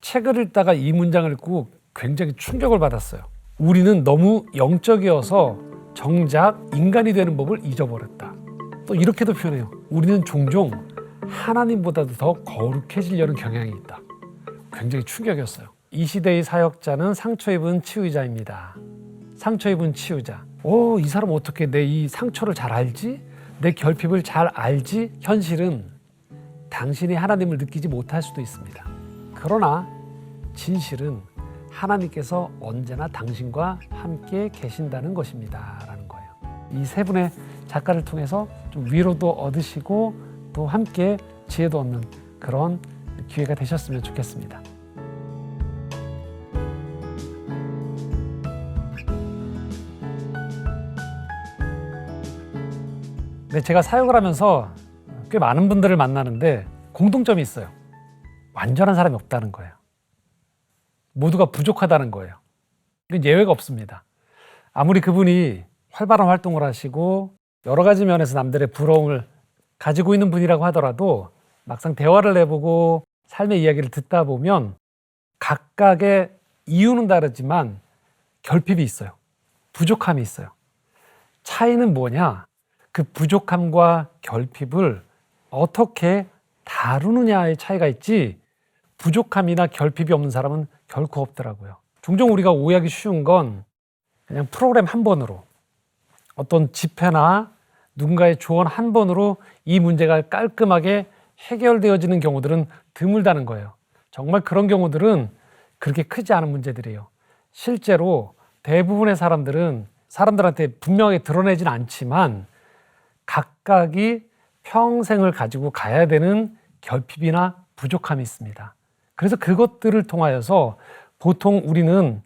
책을 읽다가 이 문장을 읽고 굉장히 충격을 받았어요. 우리는 너무 영적이어서 정작 인간이 되는 법을 잊어버렸다. 또 이렇게도 표현해요. 우리는 종종 하나님보다도 더 거룩해지려는 경향이 있다. 굉장히 충격이었어요. 이 시대의 사역자는 상처 입은 치유자입니다. 상처 입은 치유자. 이 사람 어떻게 내 이 상처를 잘 알지? 내 결핍을 잘 알지? 현실은 당신이 하나님을 느끼지 못할 수도 있습니다. 그러나 진실은 하나님께서 언제나 당신과 함께 계신다는 것입니다. 라는 거예요. 이 세 분의 작가를 통해서 좀 위로도 얻으시고 또 함께 지혜도 얻는 그런 기회가 되셨으면 좋겠습니다. 네, 제가 사역을 하면서 꽤 많은 분들을 만나는데 공통점이 있어요. 완전한 사람이 없다는 거예요. 모두가 부족하다는 거예요. 예외가 없습니다. 아무리 그분이 활발한 활동을 하시고 여러 가지 면에서 남들의 부러움을 가지고 있는 분이라고 하더라도 막상 대화를 해보고 삶의 이야기를 듣다 보면 각각의 이유는 다르지만 결핍이 있어요. 부족함이 있어요. 차이는 뭐냐? 그 부족함과 결핍을 어떻게 다루느냐의 차이가 있지 부족함이나 결핍이 없는 사람은 결코 없더라고요. 종종 우리가 오해하기 쉬운 건 그냥 프로그램 한 번으로 어떤 집회나 누군가의 조언 한 번으로 이 문제가 깔끔하게 해결되어지는 경우들은 드물다는 거예요. 정말 그런 경우들은 그렇게 크지 않은 문제들이에요. 실제로 대부분의 사람들한테 분명하게 드러내진 않지만 각각이 평생을 가지고 가야 되는 결핍이나 부족함이 있습니다. 그래서 그것들을 통하여서 보통 우리는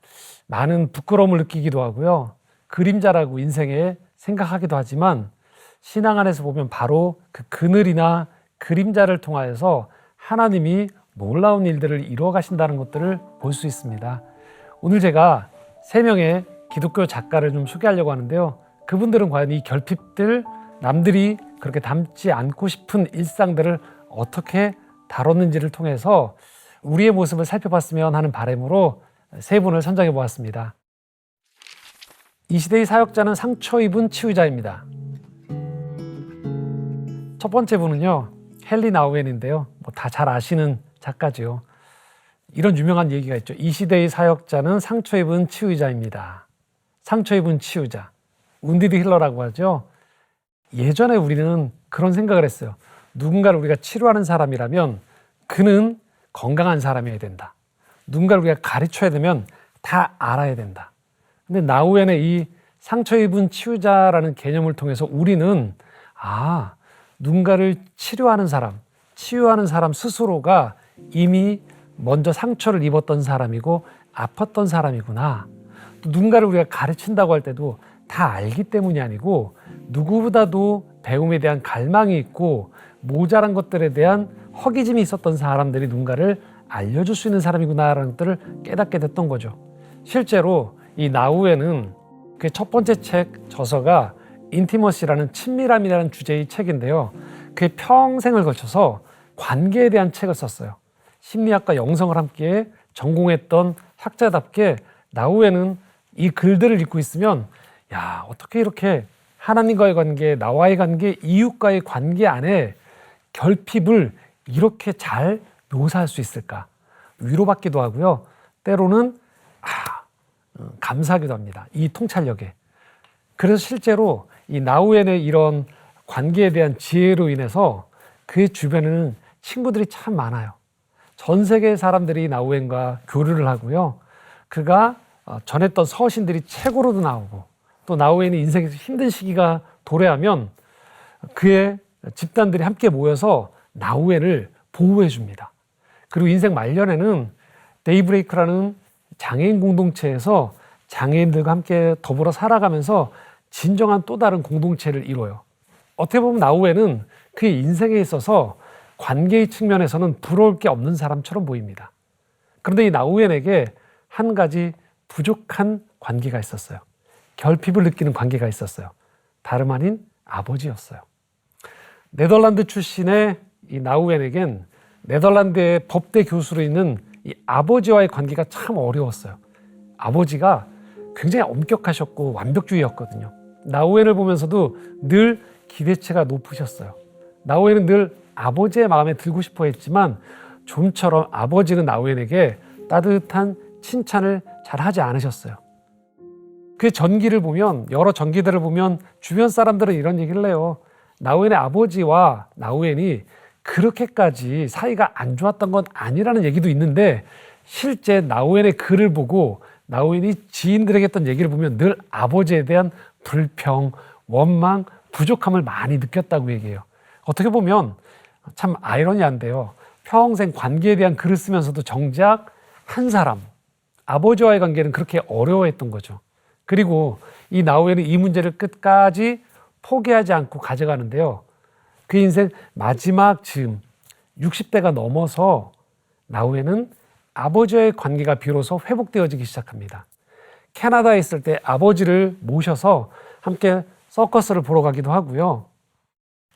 많은 부끄러움을 느끼기도 하고요. 그림자라고 인생에 생각하기도 하지만 신앙 안에서 보면 바로 그 그늘이나 그림자를 통하여서 하나님이 놀라운 일들을 이루어 가신다는 것들을 볼 수 있습니다. 오늘 제가 3명의 기독교 작가를 좀 소개하려고 하는데요. 그분들은 과연 이 결핍들, 남들이 그렇게 담지 않고 싶은 일상들을 어떻게 다뤘는지를 통해서 우리의 모습을 살펴봤으면 하는 바람으로 3분을 선정해 보았습니다. 이 시대의 사역자는 상처 입은 치유자입니다. 첫 번째 분은요, 헨리 나우엔인데요. 다 잘 아시는 작가죠. 이런 유명한 얘기가 있죠. 이 시대의 사역자는 상처 입은 치유자입니다. 상처 입은 치유자. 운디드 힐러라고 하죠. 예전에 우리는 그런 생각을 했어요. 누군가를 우리가 치료하는 사람이라면 그는 건강한 사람이어야 된다. 누군가를 우리가 가르쳐야 되면 다 알아야 된다. 근데 나우엔의 이 상처 입은 치유자라는 개념을 통해서 우리는 누군가를 치료하는 사람, 치유하는 사람 스스로가 이미 먼저 상처를 입었던 사람이고 아팠던 사람이구나. 또 누군가를 우리가 가르친다고 할 때도 다 알기 때문이 아니고 누구보다도 배움에 대한 갈망이 있고 모자란 것들에 대한 허기짐이 있었던 사람들이 누군가를 알려줄 수 있는 사람이구나라는 것들을 깨닫게 됐던 거죠. 실제로 이 나우엔은 그 첫 번째 책 저서가 인티머시라는 친밀함이라는 주제의 책인데요. 그의 평생을 걸쳐서 관계에 대한 책을 썼어요. 심리학과 영성을 함께 전공했던 학자답게 나우엔은 이 글들을 읽고 있으면 어떻게 이렇게 하나님과의 관계, 나와의 관계, 이웃과의 관계 안에 결핍을 이렇게 잘 묘사할 수 있을까? 위로받기도 하고요. 때로는 감사하기도 합니다. 이 통찰력에. 그래서 실제로 이 나우엔의 이런 관계에 대한 지혜로 인해서 그의 주변에는 친구들이 참 많아요. 전 세계 사람들이 나우엔과 교류를 하고요. 그가 전했던 서신들이 책으로도 나오고 또 나우엔이 인생에서 힘든 시기가 도래하면 그의 집단들이 함께 모여서 나우엔을 보호해 줍니다. 그리고 인생 말년에는 데이브레이크라는 장애인 공동체에서 장애인들과 함께 더불어 살아가면서 진정한 또 다른 공동체를 이뤄요. 어떻게 보면 나우엔은 그의 인생에 있어서 관계의 측면에서는 부러울 게 없는 사람처럼 보입니다. 그런데 이 나우엔에게 한 가지 부족한 관계가 있었어요. 결핍을 느끼는 관계가 있었어요. 다름 아닌 아버지였어요. 네덜란드 출신의 이 나우엔에겐 네덜란드의 법대 교수로 있는 이 아버지와의 관계가 참 어려웠어요. 아버지가 굉장히 엄격하셨고 완벽주의였거든요. 나우엔을 보면서도 늘 기대치가 높으셨어요. 나우엔은 늘 아버지의 마음에 들고 싶어 했지만 좀처럼 아버지는 나우엔에게 따뜻한 칭찬을 잘 하지 않으셨어요. 그 전기를 보면, 여러 전기들을 보면 주변 사람들은 이런 얘기를 해요. 나우엔의 아버지와 나우엔이 그렇게까지 사이가 안 좋았던 건 아니라는 얘기도 있는데, 실제 나우엔의 글을 보고 나우엔이 지인들에게 했던 얘기를 보면 늘 아버지에 대한 불평, 원망, 부족함을 많이 느꼈다고 얘기해요. 어떻게 보면 참 아이러니한데요. 평생 관계에 대한 글을 쓰면서도 정작 한 사람, 아버지와의 관계는 그렇게 어려워했던 거죠. 그리고 이 나우엔은 이 문제를 끝까지 포기하지 않고 가져가는데요. 그 인생 마지막 즈음 60대가 넘어서 나우엔은 아버지와의 관계가 비로소 회복되어지기 시작합니다. 캐나다에 있을 때 아버지를 모셔서 함께 서커스를 보러 가기도 하고요.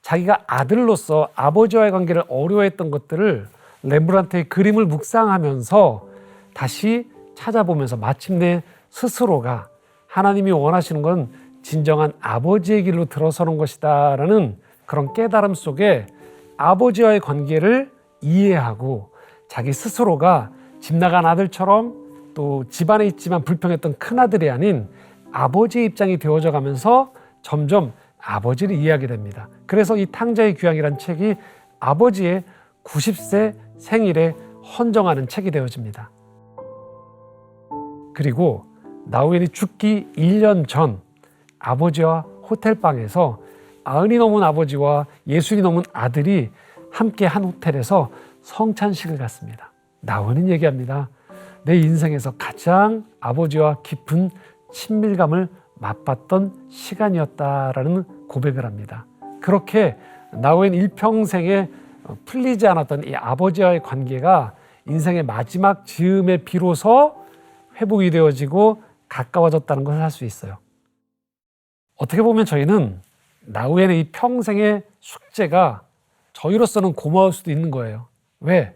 자기가 아들로서 아버지와의 관계를 어려워했던 것들을 렘브란트의 그림을 묵상하면서 다시 찾아보면서 마침내 스스로가 하나님이 원하시는 건 진정한 아버지의 길로 들어서는 것이다 라는 그런 깨달음 속에 아버지와의 관계를 이해하고 자기 스스로가 집 나간 아들처럼 또 집안에 있지만 불평했던 큰아들이 아닌 아버지의 입장이 되어져 가면서 점점 아버지를 이해하게 됩니다. 그래서 이 탕자의 귀향이란 책이 아버지의 90세 생일에 헌정하는 책이 되어집니다. 그리고 나우엔이 죽기 1년 전 아버지와 호텔방에서 90이 넘은 아버지와 60이 넘은 아들이 함께 한 호텔에서 성찬식을 갖습니다. 나우엔은 얘기합니다. 내 인생에서 가장 아버지와 깊은 친밀감을 맛봤던 시간이었다라는 고백을 합니다. 그렇게 나우엔 일평생에 풀리지 않았던 이 아버지와의 관계가 인생의 마지막 즈음에 비로소 회복이 되어지고 가까워졌다는 것을 알 수 있어요. 어떻게 보면 저희는 나우엔의 이 평생의 숙제가 저희로서는 고마울 수도 있는 거예요. 왜?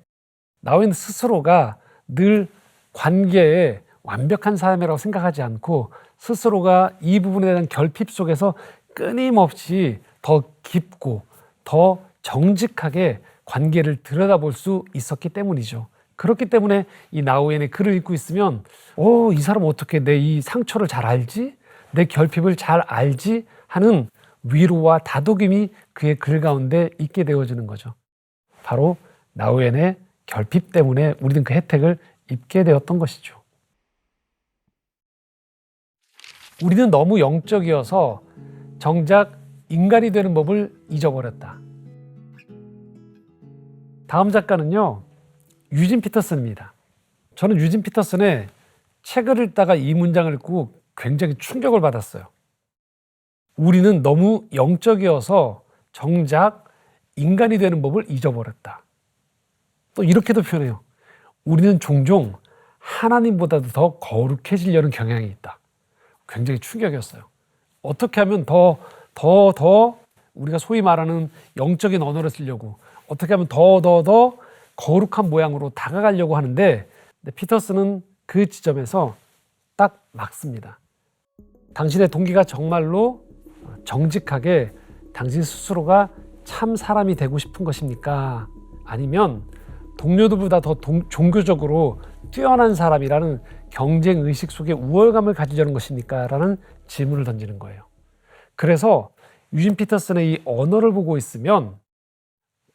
나우엔 스스로가 늘 관계에 완벽한 사람이라고 생각하지 않고 스스로가 이 부분에 대한 결핍 속에서 끊임없이 더 깊고 더 정직하게 관계를 들여다볼 수 있었기 때문이죠. 그렇기 때문에 이 나우엔의 글을 읽고 있으면 이 사람 어떻게 내 이 상처를 잘 알지? 내 결핍을 잘 알지? 하는 위로와 다독임이 그의 글 가운데 있게 되어지는 거죠. 바로 나우엔의 결핍 때문에 우리는 그 혜택을 입게 되었던 것이죠. 우리는 너무 영적이어서 정작 인간이 되는 법을 잊어버렸다. 다음 작가는요, 유진 피터슨입니다. 저는 유진 피터슨의 책을 읽다가 이 문장을 읽고 굉장히 충격을 받았어요. 우리는 너무 영적이어서 정작 인간이 되는 법을 잊어버렸다. 또 이렇게도 표현해요. 우리는 종종 하나님보다도 더 거룩해지려는 경향이 있다. 굉장히 충격이었어요. 어떻게 하면 더 우리가 소위 말하는 영적인 언어를 쓰려고 어떻게 하면 더 거룩한 모양으로 다가가려고 하는데 피터슨은 그 지점에서 딱 막습니다. 당신의 동기가 정말로 정직하게 당신 스스로가 참 사람이 되고 싶은 것입니까? 아니면 동료들보다 더 종교적으로 뛰어난 사람이라는 경쟁 의식 속에 우월감을 가지려는 것입니까? 라는 질문을 던지는 거예요. 그래서 유진 피터슨의 이 언어를 보고 있으면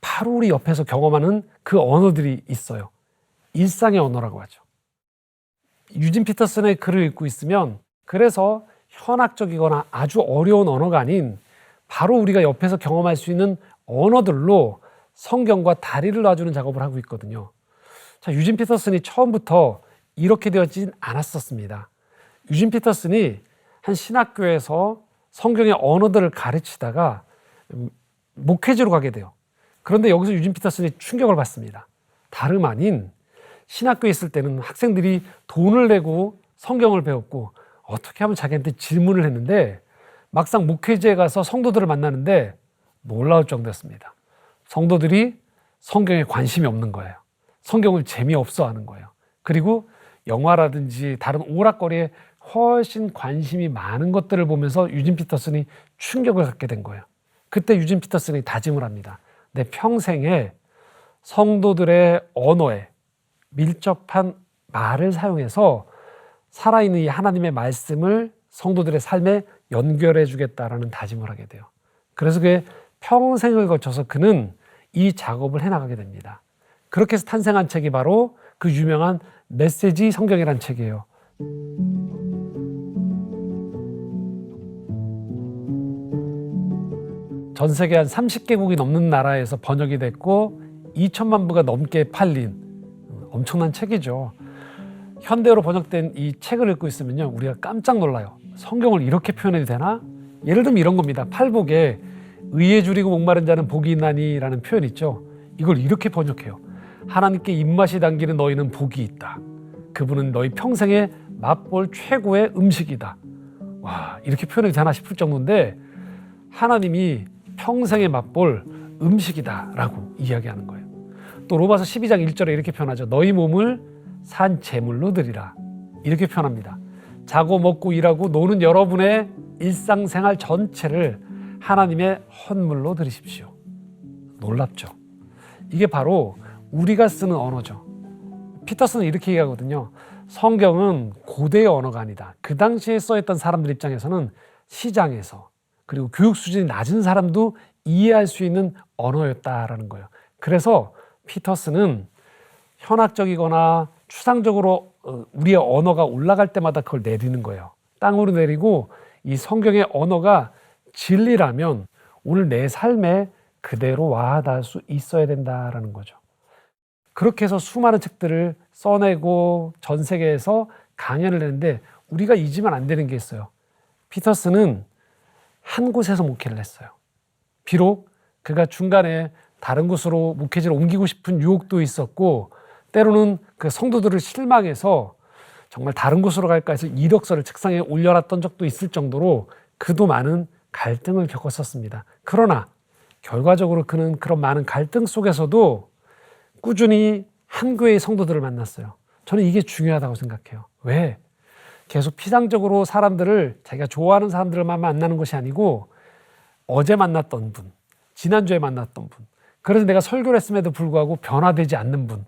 바로 우리 옆에서 경험하는 그 언어들이 있어요. 일상의 언어라고 하죠. 유진 피터슨의 글을 읽고 있으면 그래서 현학적이거나 아주 어려운 언어가 아닌 바로 우리가 옆에서 경험할 수 있는 언어들로 성경과 다리를 놔주는 작업을 하고 있거든요. 자, 유진 피터슨이 처음부터 이렇게 되어지진 않았었습니다. 유진 피터슨이 한 신학교에서 성경의 언어들을 가르치다가 목회지로 가게 돼요. 그런데 여기서 유진 피터슨이 충격을 받습니다. 다름 아닌 신학교에 있을 때는 학생들이 돈을 내고 성경을 배웠고 어떻게 하면 자기한테 질문을 했는데 막상 목회지에 가서 성도들을 만나는데 놀라울 정도였습니다. 성도들이 성경에 관심이 없는 거예요. 성경을 재미없어 하는 거예요. 그리고 영화라든지 다른 오락거리에 훨씬 관심이 많은 것들을 보면서 유진 피터슨이 충격을 갖게 된 거예요. 그때 유진 피터슨이 다짐을 합니다. 내 평생에 성도들의 언어에 밀접한 말을 사용해서 살아있는 이 하나님의 말씀을 성도들의 삶에 연결해 주겠다라는 다짐을 하게 돼요. 그래서 그의 평생을 거쳐서 그는 이 작업을 해나가게 됩니다. 그렇게 해서 탄생한 책이 바로 그 유명한 메시지 성경이라는 책이에요. 전 세계 한 30개국이 넘는 나라에서 번역이 됐고 2천만 부가 넘게 팔린 엄청난 책이죠. 현대어로 번역된 이 책을 읽고 있으면요, 우리가 깜짝 놀라요. 성경을 이렇게 표현해도 되나? 예를 들면 이런 겁니다. 팔복에 의에 줄이고 목마른 자는 복이 있나니라는 표현 있죠. 이걸 이렇게 번역해요. 하나님께 입맛이 당기는 너희는 복이 있다. 그분은 너희 평생에 맛볼 최고의 음식이다. 와, 이렇게 표현해도 되나 싶을 정도인데 하나님이 평생에 맛볼 음식이다 라고 이야기하는 거예요. 또 로마서 12장 1절에 이렇게 표현하죠. 너희 몸을 산 제물로 드리라. 이렇게 표현합니다. 자고 먹고 일하고 노는 여러분의 일상생활 전체를 하나님의 헌물로 드리십시오. 놀랍죠? 이게 바로 우리가 쓰는 언어죠. 피터슨은 이렇게 얘기하거든요. 성경은 고대의 언어가 아니다. 그 당시에 써있던 사람들 입장에서는 시장에서 그리고 교육 수준이 낮은 사람도 이해할 수 있는 언어였다라는 거예요. 그래서 피터슨은 현학적이거나 추상적으로 우리의 언어가 올라갈 때마다 그걸 내리는 거예요. 땅으로 내리고 이 성경의 언어가 진리라면 오늘 내 삶에 그대로 와닿을 수 있어야 된다라는 거죠. 그렇게 해서 수많은 책들을 써내고 전 세계에서 강연을 했는데 우리가 잊으면 안 되는 게 있어요. 피터슨은 한 곳에서 목회를 했어요. 비록 그가 중간에 다른 곳으로 목회지를 옮기고 싶은 유혹도 있었고 때로는 그 성도들을 실망해서 정말 다른 곳으로 갈까 해서 이력서를 책상에 올려놨던 적도 있을 정도로 그도 많은 갈등을 겪었었습니다. 그러나 결과적으로 그는 그런 많은 갈등 속에서도 꾸준히 한 교회의 성도들을 만났어요. 저는 이게 중요하다고 생각해요. 왜? 계속 피상적으로 사람들을 자기가 좋아하는 사람들만 만나는 것이 아니고 어제 만났던 분, 지난주에 만났던 분, 그래서 내가 설교를 했음에도 불구하고 변화되지 않는 분,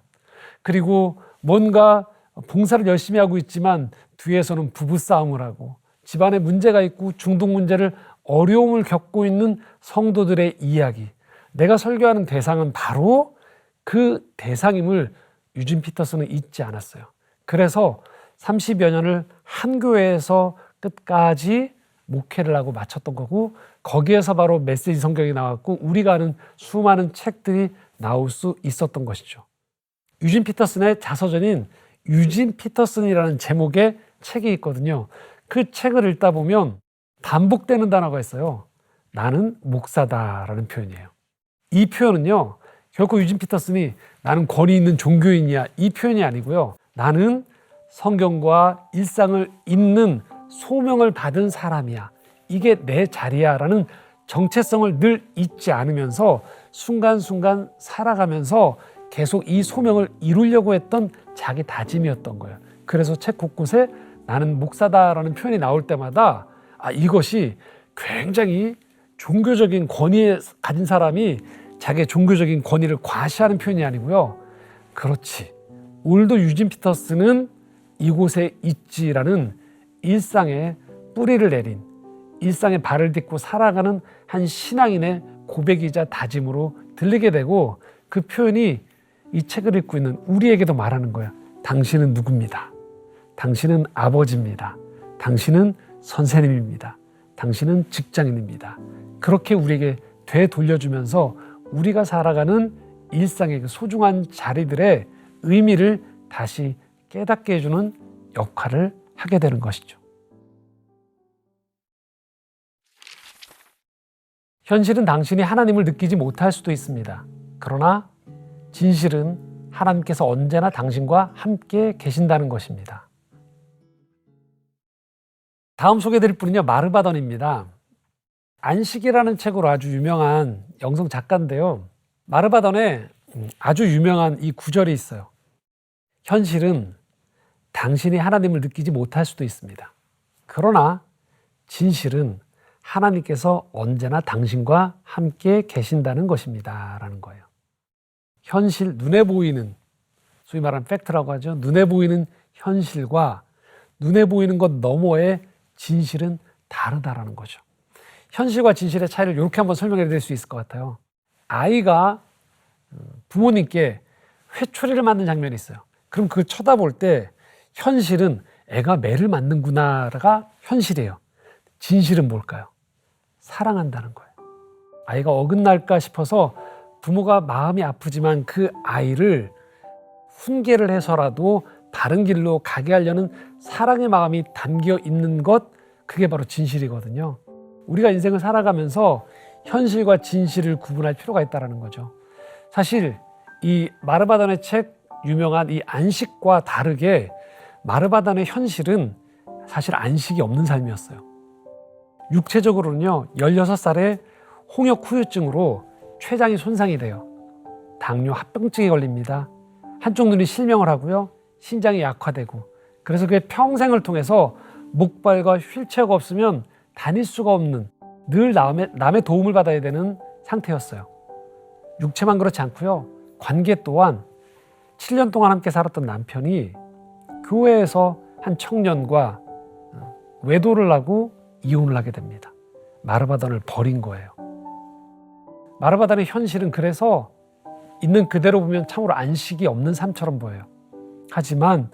그리고 뭔가 봉사를 열심히 하고 있지만 뒤에서는 부부싸움을 하고 집안에 문제가 있고 중독 문제를 어려움을 겪고 있는 성도들의 이야기, 내가 설교하는 대상은 바로 그 대상임을 유진 피터슨은 잊지 않았어요. 그래서 30여 년을 한 교회에서 끝까지 목회를 하고 마쳤던 거고 거기에서 바로 메시지 성경이 나왔고 우리가 아는 수많은 책들이 나올 수 있었던 것이죠. 유진 피터슨의 자서전인 유진 피터슨이라는 제목의 책이 있거든요. 그 책을 읽다 보면 반복되는 단어가 있어요. 나는 목사다라는 표현이에요. 이 표현은요, 결코 유진 피터슨이 나는 권위 있는 종교인이야 이 표현이 아니고요. 나는 성경과 일상을 읽는 소명을 받은 사람이야. 이게 내 자리야 라는 정체성을 늘 잊지 않으면서 순간순간 살아가면서 계속 이 소명을 이루려고 했던 자기 다짐이었던 거예요. 그래서 책 곳곳에 나는 목사다라는 표현이 나올 때마다 이것이 굉장히 종교적인 권위에 가진 사람이 자기의 종교적인 권위를 과시하는 표현이 아니고요. 그렇지. 오늘도 유진 피터슨은 이곳에 있지라는 일상의 뿌리를 내린 일상의 발을 딛고 살아가는 한 신앙인의 고백이자 다짐으로 들리게 되고 그 표현이 이 책을 읽고 있는 우리에게도 말하는 거야. 당신은 누굽니다. 당신은 아버지입니다. 당신은 선생님입니다. 당신은 직장인입니다. 그렇게 우리에게 되돌려주면서 우리가 살아가는 일상의 그 소중한 자리들의 의미를 다시 깨닫게 해주는 역할을 하게 되는 것이죠. 현실은 당신이 하나님을 느끼지 못할 수도 있습니다. 그러나 진실은 하나님께서 언제나 당신과 함께 계신다는 것입니다. 다음 소개해드릴 분은요, 마르바던입니다. 안식이라는 책으로 아주 유명한 영성 작가인데요. 마르바던의 아주 유명한 이 구절이 있어요. 현실은 당신이 하나님을 느끼지 못할 수도 있습니다. 그러나 진실은 하나님께서 언제나 당신과 함께 계신다는 것입니다. 라는 거예요. 현실, 눈에 보이는, 소위 말하는 팩트라고 하죠. 눈에 보이는 현실과 눈에 보이는 것 너머의 진실은 다르다라는 거죠. 현실과 진실의 차이를 이렇게 한번 설명해 드릴 수 있을 것 같아요. 아이가 부모님께 회초리를 맞는 장면이 있어요. 그럼 그걸 쳐다볼 때 현실은 애가 매를 맞는구나가 현실이에요. 진실은 뭘까요? 사랑한다는 거예요. 아이가 어긋날까 싶어서 부모가 마음이 아프지만 그 아이를 훈계를 해서라도 바른 길로 가게 하려는 사랑의 마음이 담겨 있는 것, 그게 바로 진실이거든요. 우리가 인생을 살아가면서 현실과 진실을 구분할 필요가 있다는 거죠. 사실 이 마르바단의 책, 유명한 이 안식과 다르게 마르바단의 현실은 사실 안식이 없는 삶이었어요. 육체적으로는요, 16살에 홍역 후유증으로 췌장이 손상이 돼요. 당뇨 합병증에 걸립니다. 한쪽 눈이 실명을 하고요, 신장이 약화되고, 그래서 그의 평생을 통해서 목발과 휠체어가 없으면 다닐 수가 없는, 늘 남의 도움을 받아야 되는 상태였어요. 육체만 그렇지 않고요, 관계 또한 7년 동안 함께 살았던 남편이 교회에서 한 청년과 외도를 하고 이혼을 하게 됩니다. 마르바단을 버린 거예요. 마르바단의 현실은 그래서 있는 그대로 보면 참으로 안식이 없는 삶처럼 보여요. 하지만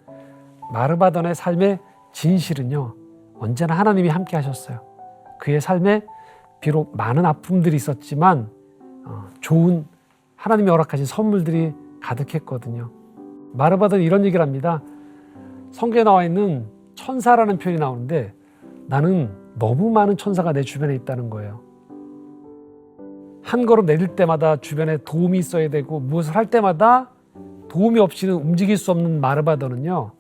마르바단의 삶의 진실은요, 언제나 하나님이 함께 하셨어요. 그의 삶에 비록 많은 아픔들이 있었지만 좋은 하나님이 허락하신 선물들이 가득했거든요. 마르바단은 이런 얘기를 합니다. 성경에 나와 있는 천사라는 표현이 나오는데 나는 너무 많은 천사가 내 주변에 있다는 거예요. 한 걸음 내릴 때마다 주변에 도움이 있어야 되고 무엇을 할 때마다 도움이 없이는 움직일 수 없는 마르바단은요,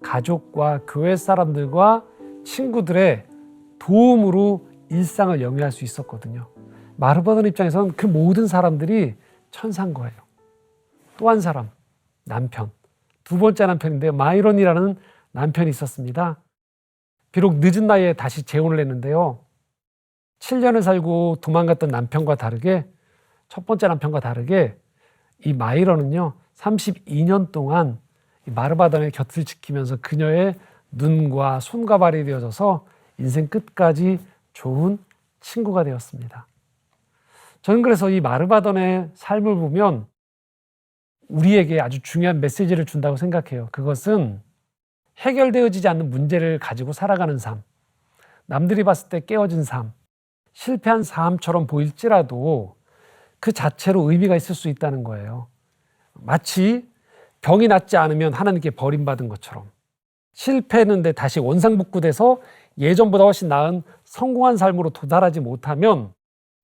가족과 교회 사람들과 친구들의 도움으로 일상을 영위할 수 있었거든요. 마르바단 입장에서는 그 모든 사람들이 천사인 거예요. 또 한 사람, 남편. 두 번째 남편인데요, 마이론이라는 남편이 있었습니다. 비록 늦은 나이에 다시 재혼을 했는데요, 7년을 살고 도망갔던 남편과 다르게, 첫 번째 남편과 다르게 이 마이론은요 32년 동안 이 마르바단의 곁을 지키면서 그녀의 눈과 손과 발이 되어져서 인생 끝까지 좋은 친구가 되었습니다. 저는 그래서 이 마르바단의 삶을 보면 우리에게 아주 중요한 메시지를 준다고 생각해요. 그것은 해결되어지지 않는 문제를 가지고 살아가는 삶, 남들이 봤을 때 깨어진 삶, 실패한 삶처럼 보일지라도 그 자체로 의미가 있을 수 있다는 거예요. 마치 병이 낫지 않으면 하나님께 버림받은 것처럼, 실패했는데 다시 원상복구돼서 예전보다 훨씬 나은 성공한 삶으로 도달하지 못하면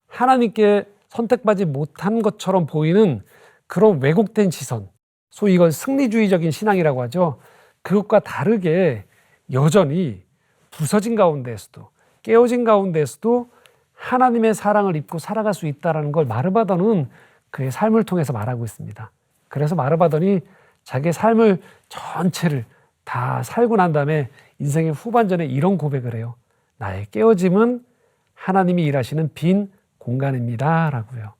하나님께 선택받지 못한 것처럼 보이는 그런 왜곡된 시선, 소위 이걸 승리주의적인 신앙이라고 하죠. 그것과 다르게 여전히 부서진 가운데에서도, 깨어진 가운데에서도 하나님의 사랑을 입고 살아갈 수 있다는 걸 마르바단은 그의 삶을 통해서 말하고 있습니다. 그래서 마르바단이 자기의 삶을 전체를 다 살고 난 다음에 인생의 후반전에 이런 고백을 해요. 나의 깨어짐은 하나님이 일하시는 빈 공간입니다 라고요.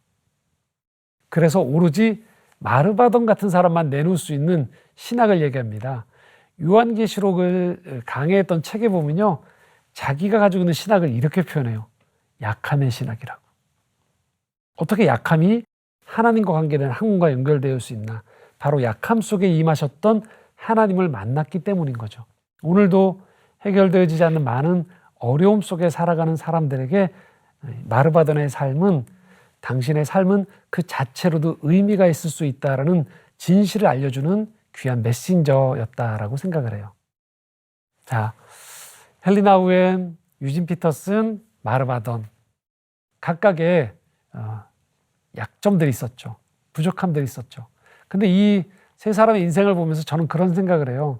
그래서 오로지 마르바단 같은 사람만 내놓을 수 있는 신학을 얘기합니다. 요한계시록을 강해했던 책에 보면요, 자기가 가지고 있는 신학을 이렇게 표현해요. 약함의 신학이라고. 어떻게 약함이 하나님과 관계된 학문과 연결되어 수 있나? 바로 약함 속에 임하셨던 하나님을 만났기 때문인 거죠. 오늘도 해결되어지지 않는 많은 어려움 속에 살아가는 사람들에게 마르바단의 삶은, 당신의 삶은 그 자체로도 의미가 있을 수 있다라는 진실을 알려주는 귀한 메신저였다라고 생각을 해요. 자, 헬리나 우엔, 유진 피터슨, 마르바단, 각각의 약점들이 있었죠. 부족함들이 있었죠. 근데 이 세 사람의 인생을 보면서 저는 그런 생각을 해요.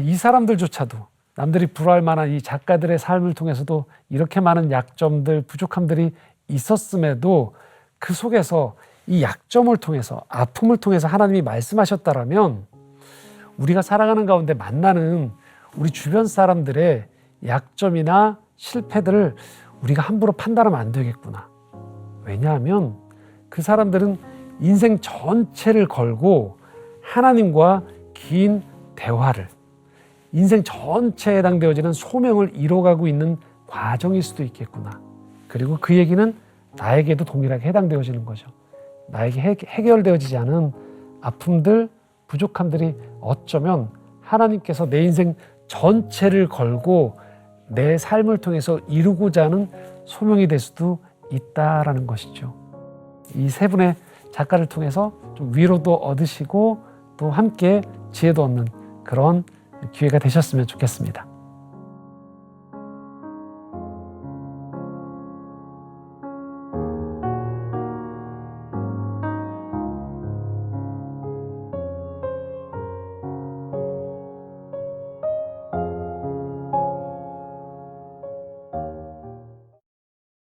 이 사람들조차도, 남들이 부러워할 만한 이 작가들의 삶을 통해서도 이렇게 많은 약점들, 부족함들이 있었음에도 그 속에서 이 약점을 통해서, 아픔을 통해서 하나님이 말씀하셨다라면 우리가 살아가는 가운데 만나는 우리 주변 사람들의 약점이나 실패들을 우리가 함부로 판단하면 안 되겠구나. 왜냐하면 그 사람들은 인생 전체를 걸고 하나님과 긴 대화를, 인생 전체에 해당되어지는 소명을 이뤄가고 있는 과정일 수도 있겠구나. 그리고 그 얘기는 나에게도 동일하게 해당되어지는 거죠. 나에게 해결되어지지 않은 아픔들, 부족함들이 어쩌면 하나님께서 내 인생 전체를 걸고 내 삶을 통해서 이루고자 하는 소명이 될 수도 있다라는 것이죠. 이 세 분의 작가를 통해서 좀 위로도 얻으시고 또 함께 지혜도 얻는 그런 기회가 되셨으면 좋겠습니다.